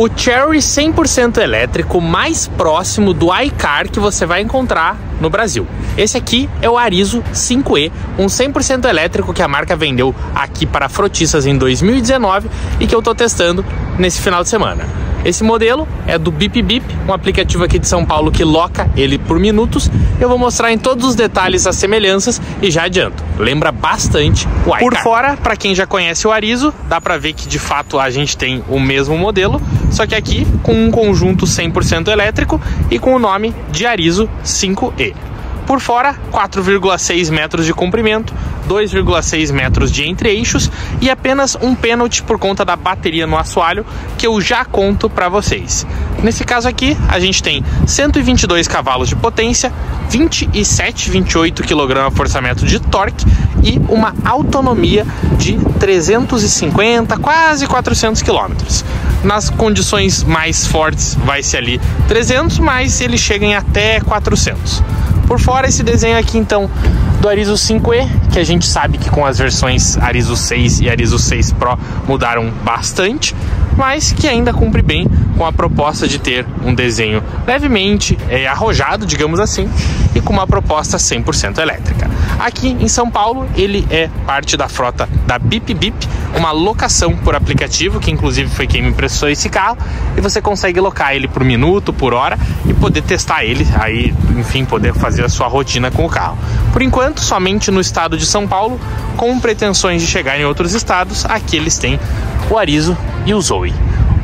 o Chery 100% elétrico mais próximo do iCar que você vai encontrar no Brasil. Esse aqui é o Arizo 5E, um 100% elétrico que a marca vendeu aqui para frotistas em 2019 e que eu tô testando nesse final de semana. Esse modelo é do Bip Bip, um aplicativo aqui de São Paulo que loca ele por minutos. Eu vou mostrar em todos os detalhes as semelhanças e já adianto, lembra bastante o iCar. Por fora, para quem já conhece o Arizo, dá para ver que de fato a gente tem o mesmo modelo, só que aqui com um conjunto 100% elétrico e com o nome de Arizo 5E. Por fora, 4,6 metros de comprimento, 2,6 metros de entre-eixos e apenas um pênalti por conta da bateria no assoalho, que eu já conto para vocês. Nesse caso aqui, a gente tem 122 cavalos de potência, 27,28 kgfm de torque e uma autonomia de 350, quase 400 km. Nas condições mais fortes vai ser ali 300, mas ele chega em até 400. Por fora, esse desenho aqui então do Arizo 5E, que a gente sabe que com as versões Arizo 6 e Arizo 6 Pro mudaram bastante, mas que ainda cumpre bem com a proposta de ter um desenho levemente arrojado, digamos assim, e com uma proposta 100% elétrica. Aqui em São Paulo, ele é parte da frota da Bip Bip, uma locação por aplicativo, que inclusive foi quem me emprestou esse carro, e você consegue locar ele por minuto, por hora, e poder testar ele, aí, enfim, poder fazer a sua rotina com o carro. Por enquanto, somente no estado de São Paulo, com pretensões de chegar em outros estados, aqui eles têm o Arizo e o Zoe.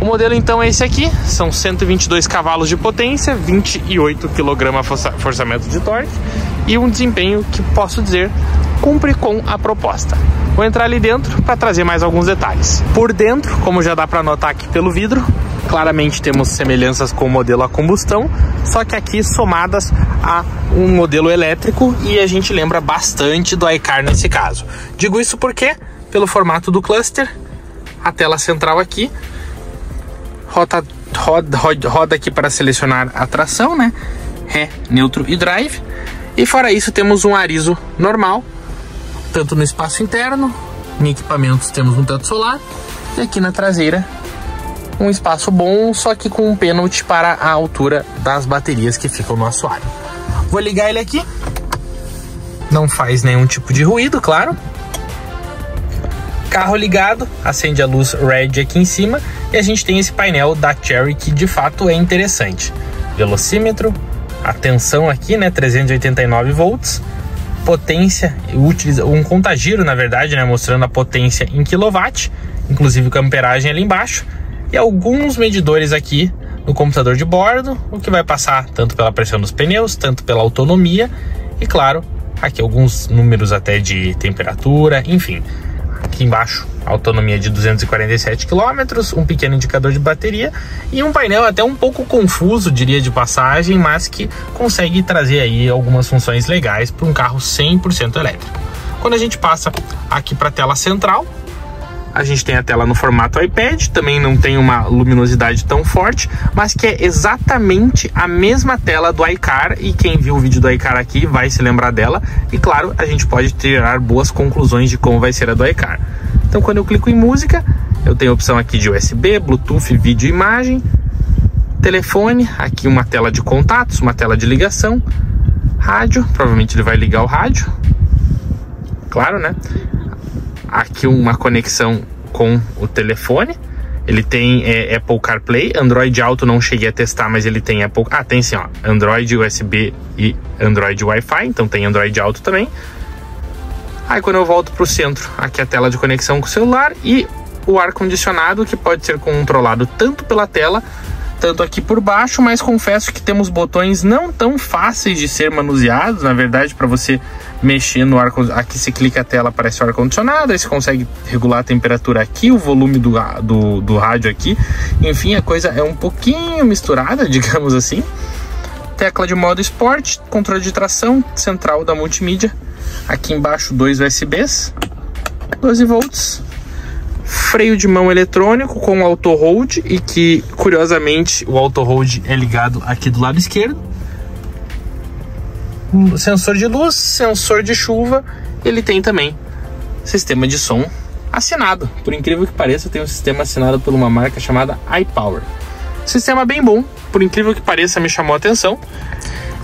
O modelo então é esse aqui, são 122 cavalos de potência, 28 kgfm de torque e um desempenho que posso dizer cumpre com a proposta. Vou entrar ali dentro para trazer mais alguns detalhes. Por dentro, como já dá para notar aqui pelo vidro, claramente temos semelhanças com o modelo a combustão, só que aqui somadas a um modelo elétrico, e a gente lembra bastante do iCar nesse caso. Digo isso porque, pelo formato do cluster, a tela central aqui, roda aqui para selecionar a tração, né? Ré, neutro e drive. E fora isso temos um Arizo normal, tanto no espaço interno, em equipamentos temos um teto solar, e aqui na traseira um espaço bom, só que com um pênalti para a altura das baterias que ficam no assoalho. Vou ligar ele aqui, não faz nenhum tipo de ruído, claro. Carro ligado, acende a luz red aqui em cima e a gente tem esse painel da Chery que de fato é interessante. Velocímetro, a tensão aqui, né, 389 volts, potência, um contagiro na verdade, né, mostrando a potência em quilowatt, inclusive com a amperagem ali embaixo, e alguns medidores aqui no computador de bordo, o que vai passar tanto pela pressão dos pneus, tanto pela autonomia e claro, aqui alguns números até de temperatura, enfim. Aqui embaixo, autonomia de 247 km, um pequeno indicador de bateria e um painel até um pouco confuso, diria de passagem, mas que consegue trazer aí algumas funções legais para um carro 100% elétrico. Quando a gente passa aqui para a tela central, a gente tem a tela no formato iPad, também não tem uma luminosidade tão forte, mas que é exatamente a mesma tela do iCar, e quem viu o vídeo do iCar aqui vai se lembrar dela, e claro, a gente pode tirar boas conclusões de como vai ser a do iCar. Então quando eu clico em música, eu tenho a opção aqui de USB, Bluetooth, vídeo e imagem, telefone, aqui uma tela de contatos, uma tela de ligação, rádio, provavelmente ele vai ligar o rádio, claro, né? Aqui uma conexão com o telefone. Ele tem Apple CarPlay, Android Auto não cheguei a testar, mas ele tem Apple... Ah, tem sim, ó, Android USB e Android Wi-Fi, então tem Android Auto também. Aí quando eu volto para o centro, aqui a tela de conexão com o celular e o ar-condicionado, que pode ser controlado tanto pela tela, tanto aqui por baixo, mas confesso que temos botões não tão fáceis de ser manuseados, na verdade, para você mexer no ar. Aqui você clica a tela, aparece o ar-condicionado, aí você consegue regular a temperatura aqui, o volume do rádio aqui, enfim, a coisa é um pouquinho misturada, digamos assim. Tecla de modo esporte, controle de tração, central da multimídia, aqui embaixo 2 USBs, 12 volts, freio de mão eletrônico com auto hold, e que curiosamente o auto hold é ligado aqui do lado esquerdo. Sensor de luz, sensor de chuva, ele tem também sistema de som assinado. Por incrível que pareça, tem um sistema assinado por uma marca chamada iPower. Sistema bem bom, por incrível que pareça, me chamou a atenção.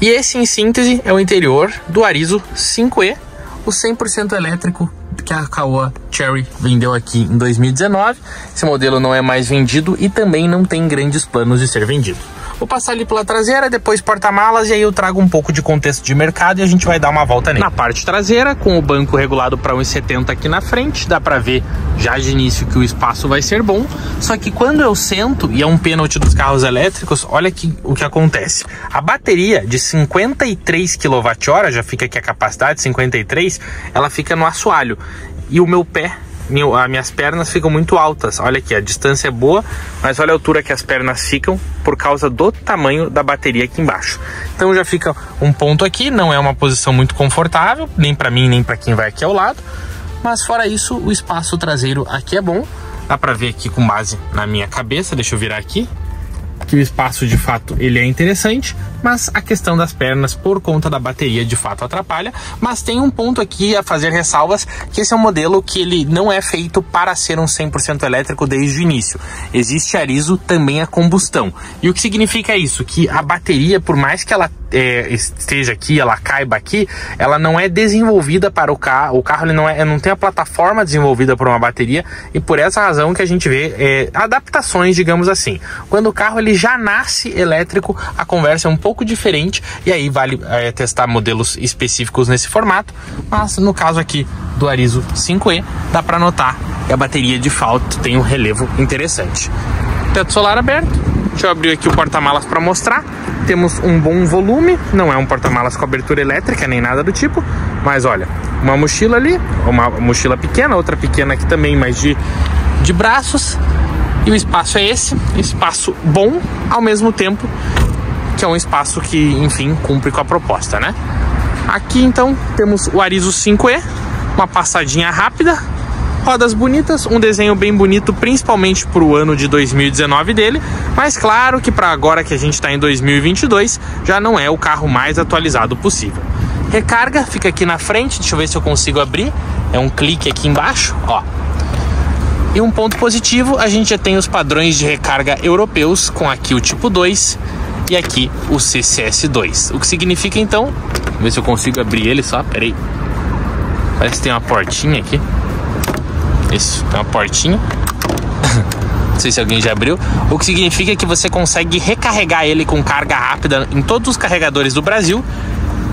E esse, em síntese, é o interior do Arizo 5E, o 100% elétrico que a Caoa Chery vendeu aqui em 2019. Esse modelo não é mais vendido e também não tem grandes planos de ser vendido. Vou passar ali pela traseira, depois porta-malas, e aí eu trago um pouco de contexto de mercado e a gente vai dar uma volta nele. Na parte traseira, com o banco regulado para 1,70 aqui na frente, dá para ver já de início que o espaço vai ser bom. Só que quando eu sento, e é um pênalti dos carros elétricos, olha aqui o que acontece. A bateria de 53 kWh, já fica aqui a capacidade, 53, ela fica no assoalho. E o meu pé, as minhas pernas ficam muito altas. Olha aqui, a distância é boa, mas olha a altura que as pernas ficam por causa do tamanho da bateria aqui embaixo. Então já fica um ponto aqui, não é uma posição muito confortável, nem para mim, nem para quem vai aqui ao lado. Mas fora isso, o espaço traseiro aqui é bom. Dá para ver aqui com base na minha cabeça, deixa eu virar aqui, que o espaço de fato ele é interessante, mas a questão das pernas por conta da bateria de fato atrapalha. Mas tem um ponto aqui a fazer ressalvas, que esse é um modelo que ele não é feito para ser um 100% elétrico desde o início. Existe Arizo também a combustão. E o que significa isso? Que a bateria, por mais que ela esteja aqui, ela caiba aqui, ela não é desenvolvida para o carro. O carro ele não tem a plataforma desenvolvida por uma bateria, e por essa razão que a gente vê adaptações, digamos assim. Quando o carro ele já nasce elétrico, a conversa é um pouco diferente, e aí vale testar modelos específicos nesse formato. Mas no caso aqui do Arizo 5E, dá para notar que a bateria de fato tem um relevo interessante. Teto solar aberto. Deixa eu abrir aqui o porta-malas para mostrar. Temos um bom volume, não é um porta-malas com abertura elétrica nem nada do tipo, mas olha, uma mochila ali, uma mochila pequena, outra pequena aqui também, mas de braços. E o espaço é esse, espaço bom, ao mesmo tempo que é um espaço que, enfim, cumpre com a proposta, né? Aqui então temos o Arizo 5E, uma passadinha rápida, rodas bonitas, um desenho bem bonito, principalmente para o ano de 2019 dele, mas claro que para agora que a gente está em 2022, já não é o carro mais atualizado possível. Recarga fica aqui na frente, deixa eu ver se eu consigo abrir, é um clique aqui embaixo, ó. E um ponto positivo, a gente já tem os padrões de recarga europeus, com aqui o tipo 2 e aqui o CCS2. O que significa então, vamos ver se eu consigo abrir ele só, peraí, parece que tem uma portinha aqui. Isso, tem uma portinha. Não sei se alguém já abriu. O que significa que você consegue recarregar ele com carga rápida em todos os carregadores do Brasil.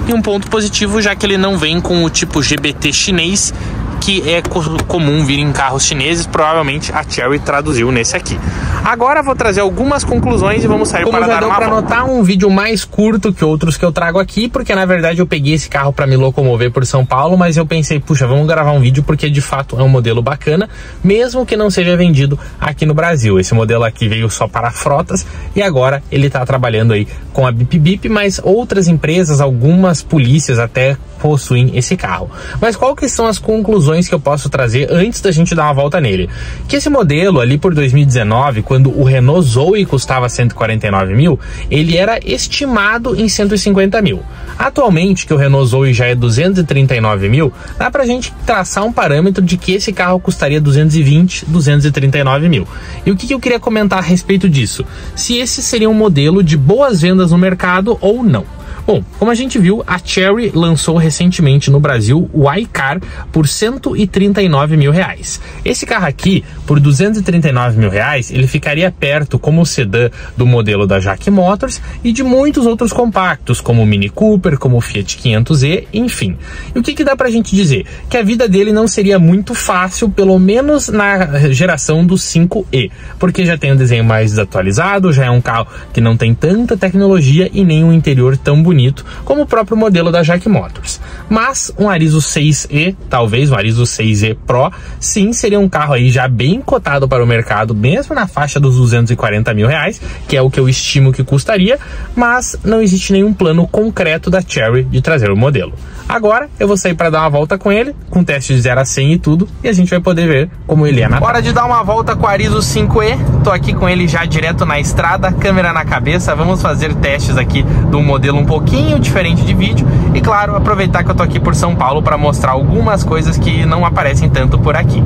E um ponto positivo, já que ele não vem com o tipo GBT chinês, que é comum vir em carros chineses. Provavelmente a Chery traduziu nesse aqui. Agora vou trazer algumas conclusões e vamos sair para dar uma volta. Para notar, um vídeo mais curto que outros que eu trago aqui, porque na verdade eu peguei esse carro para me locomover por São Paulo, mas eu pensei, puxa, vamos gravar um vídeo porque de fato é um modelo bacana, mesmo que não seja vendido aqui no Brasil. Esse modelo aqui veio só para frotas e agora ele está trabalhando aí com a Bip Bip, mas outras empresas, algumas polícias até possuem esse carro. Mas qual que são as conclusões que eu posso trazer antes da gente dar uma volta nele? Que esse modelo ali por 2019, quando o Renault Zoe custava 149 mil, ele era estimado em 150 mil. Atualmente, que o Renault Zoe já é 239 mil, dá pra gente traçar um parâmetro de que esse carro custaria 220, 239 mil. E o que eu queria comentar a respeito disso? Se esse seria um modelo de boas vendas no mercado ou não. Bom, como a gente viu, a Chery lançou recentemente no Brasil o iCar por 139 mil reais. Esse carro aqui, por 239 mil reais, ele ficaria perto como sedã do modelo da JAC Motors e de muitos outros compactos, como o Mini Cooper, como o Fiat 500e, enfim. E o que dá pra gente dizer? Que a vida dele não seria muito fácil, pelo menos na geração do 5E, porque já tem um desenho mais desatualizado, já é um carro que não tem tanta tecnologia e nem um interior tão bonito como o próprio modelo da JAC Motors. Mas um Arizo 6E, talvez um Arizo 6E Pro, sim, seria um carro aí já bem cotado para o mercado, mesmo na faixa dos 240 mil reais, que é o que eu estimo que custaria, mas não existe nenhum plano concreto da Chery de trazer o modelo. Agora eu vou sair para dar uma volta com ele, com teste de 0 a 100 e tudo, e a gente vai poder ver como ele é na hora de dar uma volta com o Arizo 5E. Tô aqui com ele já direto na estrada, câmera na cabeça. Vamos fazer testes aqui do modelo um pouquinho diferente de vídeo e, claro, aproveitar que eu tô aqui por São Paulo para mostrar algumas coisas que não aparecem tanto por aqui.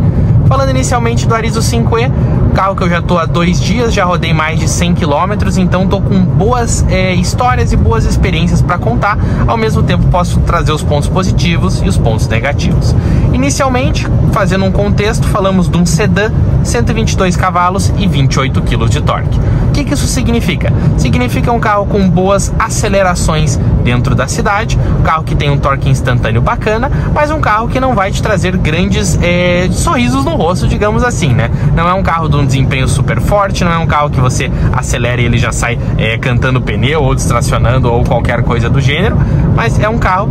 Falando inicialmente do Arizo 5E, carro que eu já tô há 2 dias, já rodei mais de 100 km, então tô com boas histórias e boas experiências para contar. Ao mesmo tempo posso trazer os pontos positivos e os pontos negativos. Inicialmente, fazendo um contexto, falamos de um sedã, 122 cavalos e 28 kg de torque. O que isso significa? Significa um carro com boas acelerações dentro da cidade, um carro que tem um torque instantâneo bacana, mas um carro que não vai te trazer grandes sorrisos no rosto, digamos assim, né? Não é um carro de um desempenho super forte, não é um carro que você acelera e ele já sai cantando pneu ou distracionando ou qualquer coisa do gênero, mas é um carro...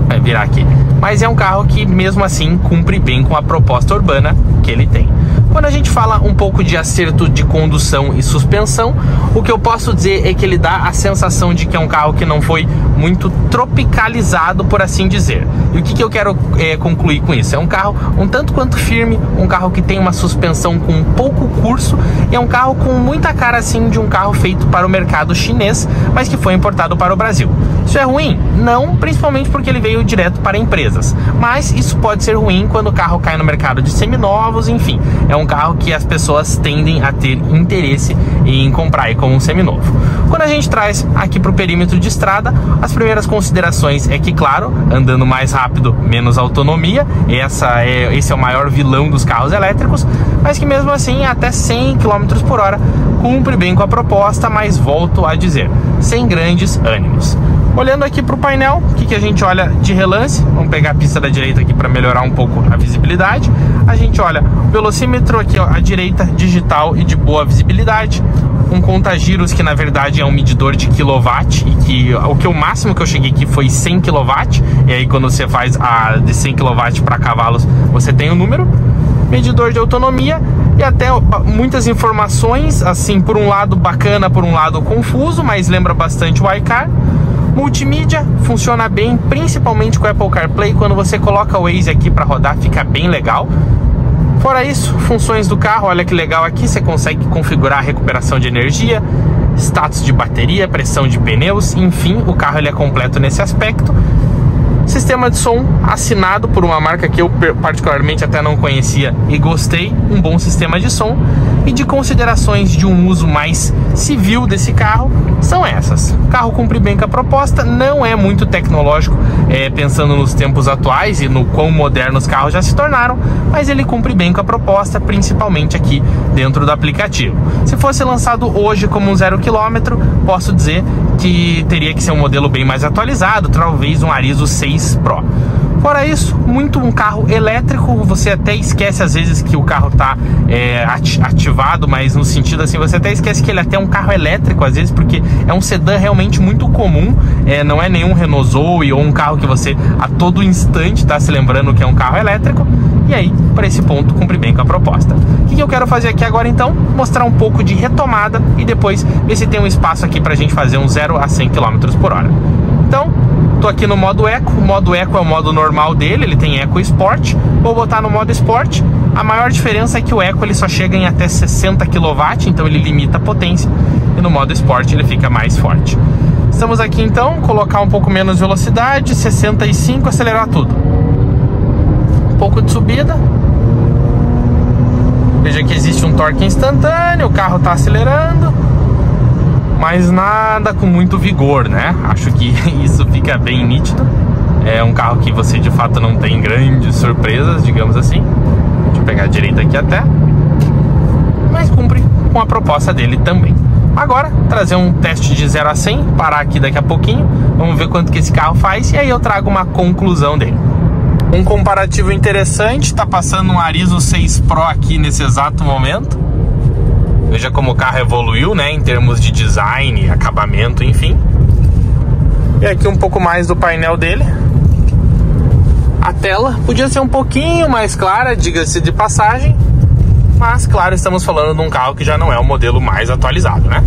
Vai virar aqui. Mas é um carro que mesmo assim cumpre bem com a proposta urbana que ele tem. Quando a gente fala um pouco de acerto de condução e suspensão, o que eu posso dizer é que ele dá a sensação de que é um carro que não foi muito tropicalizado, por assim dizer. E o que eu quero concluir com isso? É um carro um tanto quanto firme, um carro que tem uma suspensão com pouco curso, e é um carro com muita cara assim de um carro feito para o mercado chinês, mas que foi importado para o Brasil. Isso é ruim? Não, principalmente porque ele veio direto para empresas. Mas isso pode ser ruim quando o carro cai no mercado de seminovos, enfim. É um carro que as pessoas tendem a ter interesse em comprar como um seminovo. Quando a gente traz aqui para o perímetro de estrada, as primeiras considerações é que, claro, andando mais rápido, menos autonomia. Esse é o maior vilão dos carros elétricos, mas que mesmo assim, até 100 km por hora, cumpre bem com a proposta, mas volto a dizer, sem grandes ânimos. Olhando aqui para o painel, o que a gente olha de relance? Vamos pegar a pista da direita aqui para melhorar um pouco a visibilidade. A gente olha o velocímetro aqui, ó, à direita, digital e de boa visibilidade. Um contagiros que na verdade é um medidor de quilowatt, e que o máximo que eu cheguei aqui foi 100 kW. E aí quando você faz de 100 kW para cavalos, você tem o número. Medidor de autonomia e até muitas informações, assim, por um lado bacana, por um lado confuso, mas lembra bastante o iCar. Multimídia funciona bem, principalmente com o Apple CarPlay. Quando você coloca o Waze aqui para rodar, fica bem legal. Fora isso, funções do carro, olha que legal aqui, você consegue configurar a recuperação de energia, status de bateria, pressão de pneus, enfim, o carro ele é completo nesse aspecto. Sistema de som assinado por uma marca que eu particularmente até não conhecia e gostei, um bom sistema de som. E de considerações de um uso mais civil desse carro, são essas. O carro cumpre bem com a proposta, não é muito tecnológico, pensando nos tempos atuais e no quão modernos os carros já se tornaram, mas ele cumpre bem com a proposta, principalmente aqui dentro do aplicativo. Se fosse lançado hoje como um 0 km, posso dizer que teria que ser um modelo bem mais atualizado, talvez um Arizo 6 Pro. Fora isso, um carro elétrico, você até esquece às vezes que o carro está ativado, mas no sentido assim, você até esquece que ele é até um carro elétrico às vezes, porque é um sedã realmente muito comum, não é nenhum Renault Zoe ou um carro que você a todo instante está se lembrando que é um carro elétrico. E aí, para esse ponto, cumpre bem com a proposta. O que eu quero fazer aqui agora então? Mostrar um pouco de retomada e depois ver se tem um espaço aqui para a gente fazer um 0 a 100 km por hora. Então, tô aqui no modo Eco. O modo Eco é o modo normal dele, ele tem Eco Sport. Vou botar no modo Sport. A maior diferença é que o Eco ele só chega em até 60 kW, então ele limita a potência. E no modo Sport ele fica mais forte. Estamos aqui então, colocar um pouco menos velocidade, 65, acelerar tudo. Um pouco de subida. Veja que existe um torque instantâneo, o carro está acelerando, mas nada com muito vigor, né? Acho que isso fica bem nítido. É um carro que você de fato não tem grandes surpresas, digamos assim. Deixa eu pegar a direita aqui até. Mas cumpre com a proposta dele também. Agora, trazer um teste de 0 a 100, parar aqui daqui a pouquinho. Vamos ver quanto que esse carro faz e aí eu trago uma conclusão dele. Um comparativo interessante, tá passando um Arizo 6 Pro aqui nesse exato momento. Veja como o carro evoluiu, né, em termos de design, acabamento, enfim. E aqui um pouco mais do painel dele. A tela podia ser um pouquinho mais clara, diga-se de passagem. Mas, claro, estamos falando de um carro que já não é o modelo mais atualizado, né?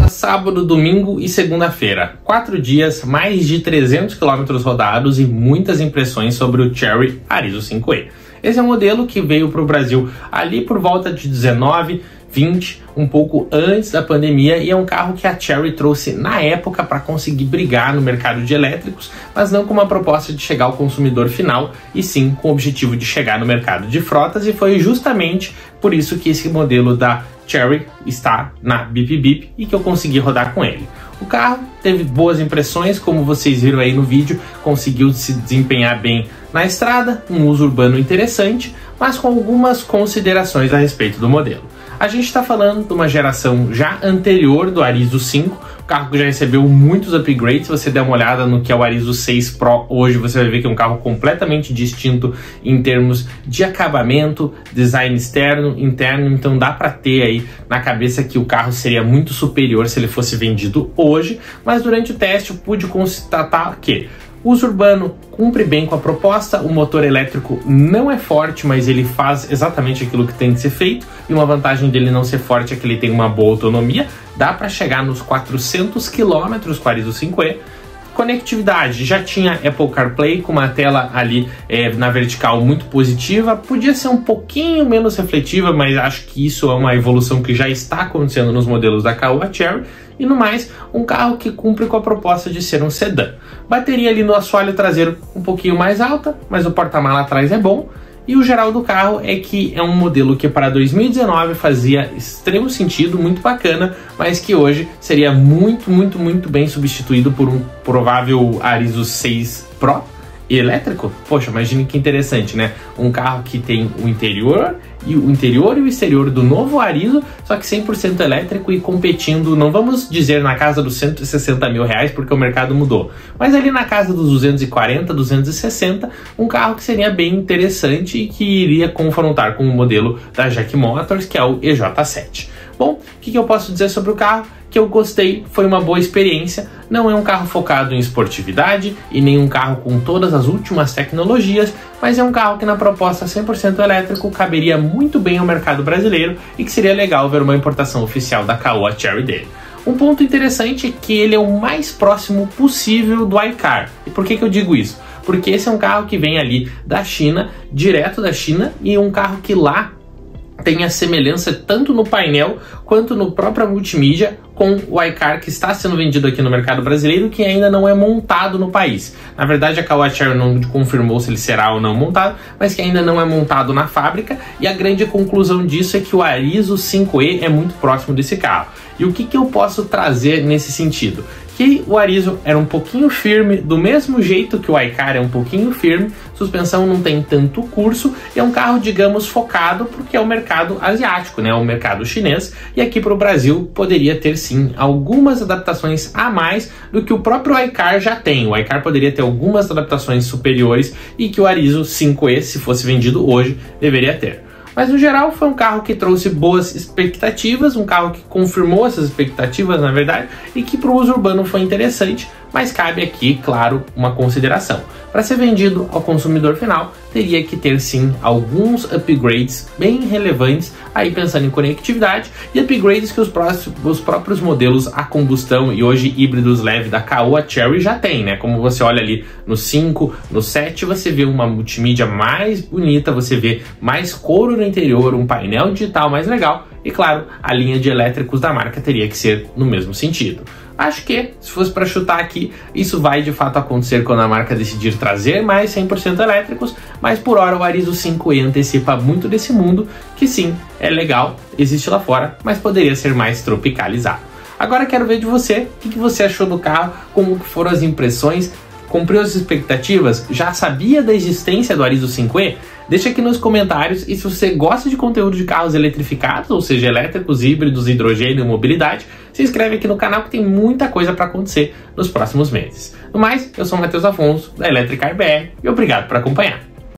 Sábado, domingo e segunda-feira. 4 dias, mais de 300 km rodados e muitas impressões sobre o Chery Arizo 5e. Esse é um modelo que veio para o Brasil ali por volta de 19, 2020, um pouco antes da pandemia, e é um carro que a Chery trouxe na época para conseguir brigar no mercado de elétricos, mas não com uma proposta de chegar ao consumidor final, e sim com o objetivo de chegar no mercado de frotas, e foi justamente por isso que esse modelo da Chery está na Bip Bip e que eu consegui rodar com ele. O carro teve boas impressões, como vocês viram aí no vídeo, conseguiu se desempenhar bem na estrada, um uso urbano interessante, mas com algumas considerações a respeito do modelo. A gente está falando de uma geração já anterior do Arizo 5, o carro que já recebeu muitos upgrades. Se você der uma olhada no que é o Arizo 6 Pro hoje, você vai ver que é um carro completamente distinto em termos de acabamento, design externo, interno, então dá para ter aí na cabeça que o carro seria muito superior se ele fosse vendido hoje, mas durante o teste eu pude constatar que o uso urbano cumpre bem com a proposta, o motor elétrico não é forte, mas ele faz exatamente aquilo que tem que ser feito, e uma vantagem dele não ser forte é que ele tem uma boa autonomia, dá para chegar nos 400 km com o Arizo 5E. Conectividade, já tinha Apple CarPlay com uma tela ali na vertical muito positiva, podia ser um pouquinho menos refletiva, mas acho que isso é uma evolução que já está acontecendo nos modelos da Caoa Chery. E no mais, um carro que cumpre com a proposta de ser um sedã. Bateria ali no assoalho traseiro um pouquinho mais alta, mas o porta-mala atrás é bom. E o geral do carro é que é um modelo que para 2019 fazia extremo sentido, muito bacana, mas que hoje seria muito bem substituído por um provável Arizo 6 Pro elétrico. Poxa, imagine que interessante, né? Um carro que tem o interior e o exterior do novo Arizo, só que 100% elétrico e competindo, não vamos dizer na casa dos 160 mil reais, porque o mercado mudou, mas ali na casa dos 240, 260, um carro que seria bem interessante e que iria confrontar com o modelo da JAC Motors, que é o EJ7. Bom, o que eu posso dizer sobre o carro? Que eu gostei, foi uma boa experiência. Não é um carro focado em esportividade e nem um carro com todas as últimas tecnologias, mas é um carro que na proposta 100% elétrico caberia muito bem ao mercado brasileiro e que seria legal ver uma importação oficial da Caoa Chery dele. Um ponto interessante é que ele é o mais próximo possível do iCar. E por que eu digo isso? Porque esse é um carro que vem ali da China, direto da China, e um carro que lá tem a semelhança tanto no painel quanto no próprio multimídia com o iCar que está sendo vendido aqui no mercado brasileiro, que ainda não é montado no país. Na verdade, a Caoa Chery não confirmou se ele será ou não montado, mas que ainda não é montado na fábrica, e a grande conclusão disso é que o Arizo 5E é muito próximo desse carro. E o que eu posso trazer nesse sentido? Que o Arizo era um pouquinho firme, do mesmo jeito que o iCar é um pouquinho firme, suspensão não tem tanto curso, é um carro, digamos, focado porque é o mercado asiático, né, o mercado chinês, e aqui para o Brasil poderia ter sim algumas adaptações a mais do que o próprio iCar já tem. O iCar poderia ter algumas adaptações superiores e que o Arizo 5E, se fosse vendido hoje, deveria ter. Mas no geral foi um carro que trouxe boas expectativas, um carro que confirmou essas expectativas, na verdade, e que para o uso urbano foi interessante, mas cabe aqui, claro, uma consideração. Para ser vendido ao consumidor final, teria que ter sim alguns upgrades bem relevantes, aí pensando em conectividade, e upgrades que os próprios modelos a combustão e hoje híbridos leve da Caoa Chery já tem, né? Como você olha ali no 5, no 7, você vê uma multimídia mais bonita, você vê mais couro no interior, um painel digital mais legal, e claro, a linha de elétricos da marca teria que ser no mesmo sentido. Acho que, se fosse para chutar aqui, isso vai de fato acontecer quando a marca decidir trazer mais 100% elétricos, mas por hora o Arizo 5E antecipa muito desse mundo, que sim, é legal, existe lá fora, mas poderia ser mais tropicalizado. Agora quero ver de você, o que você achou do carro, como foram as impressões, cumpriu as expectativas, já sabia da existência do Arizo 5E? Deixa aqui nos comentários, e se você gosta de conteúdo de carros eletrificados, ou seja, elétricos, híbridos, hidrogênio e mobilidade, se inscreve aqui no canal que tem muita coisa para acontecer nos próximos meses. No mais, eu sou o Matheus Afonso, da Electricar BR, e obrigado por acompanhar.